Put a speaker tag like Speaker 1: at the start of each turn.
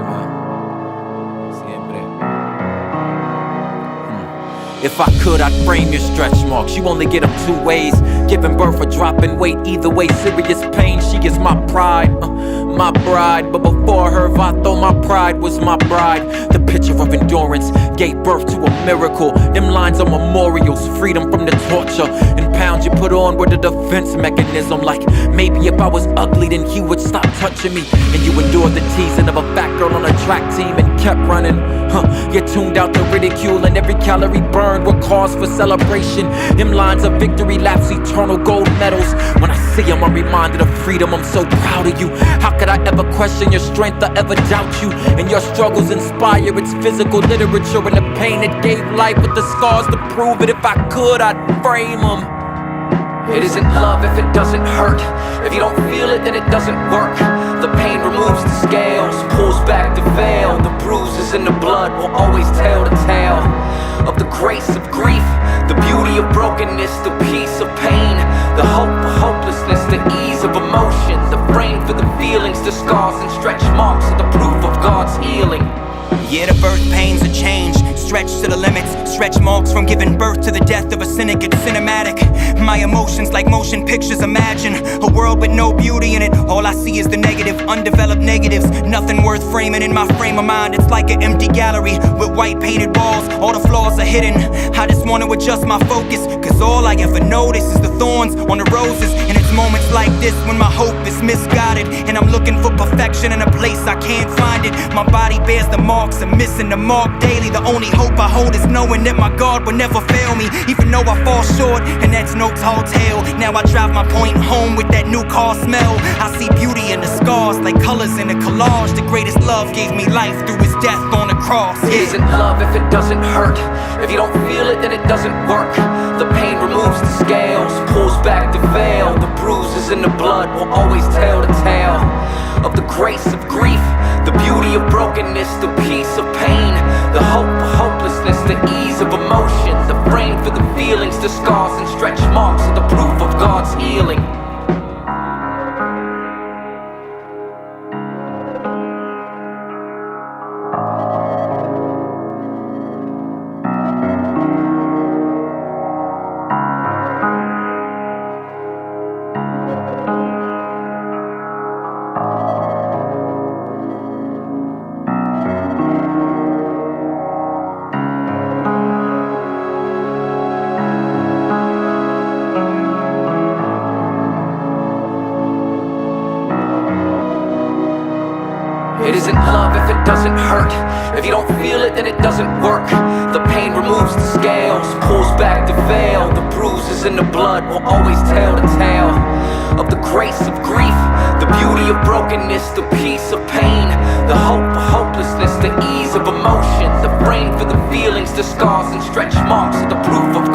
Speaker 1: alma siempre.
Speaker 2: If I could, I'd frame your stretch marks. You only get them two ways: giving birth or dropping weight. Either way, serious pain. She is my pride, my bride. But before her, I thought my pride was my bride. The picture of endurance gave birth to a miracle. Them lines are memorials, freedom from the torture and pounds you put on were the defense mechanism. Like maybe if I was ugly, then you would stop touching me. And you endured the teasing of a fat girl on a track team and kept running. You tuned out the ridicule, and every calorie burned were cause for celebration. Them lines of victory laps, eternal gold medals. When I see them, I'm reminded of freedom. I'm so proud of you. How could I ever question your strength or ever doubt you? And your struggles inspire its physical literature, and the pain that gave life with the scars to prove it. If I could, I'd frame them.
Speaker 3: It isn't love if it doesn't hurt. If you don't feel it, then it doesn't work. The pain removes the scales, pulls back the veil. The bruises in the blood will always tell the tale of the grace of grief, the beauty of brokenness, the peace of pain, the hope for hopelessness, the ease of emotion, the frame for the feelings, the scars and stretch marks are the proof of God's healing.
Speaker 4: Yeah, the birth pains a change, stretched to the limits. Stretch marks from giving birth to the death of a cynic. It's cinematic. My emotions like motion pictures. Imagine a world with no beauty in it. All I see is the negative, undeveloped negatives. Nothing worth framing in my frame of mind. It's like an empty gallery with white painted walls. All the flaws are hidden. I just want to adjust my focus, cause all I ever notice is the thorns on the roses. And it's moments like this when my hope is misguided, and I'm looking for perfection in a place I can't find it. My body bears the marks, I'm missing the mark daily. The only hope I hold is knowing that my God will never fail me, even though I fall short, and that's no tall tale. Now I drive my point home with that new car smell. I see beauty in the scars, like colors in a collage. The greatest love gave me life through his death on the cross.
Speaker 3: It isn't love if it doesn't hurt. If you don't feel it, then it doesn't work. The pain removes the scales, pulls back the veil. The bruises in the blood will always tell the tale of the grace of grief, the beauty of brokenness, the peace of pain, the hope for hopelessness, the ease of emotion, the frame for the feelings, the scars and stretch marks are the proof of God's healing. It isn't love if it doesn't hurt. If you don't feel it, then it doesn't work. The pain removes the scales, pulls back the veil. The bruises in the blood will always tell the tale of the grace of grief, the beauty of brokenness, the peace of pain, the hope for hopelessness, the ease of emotion, the frame for the feelings, the scars and stretch marks are the proof of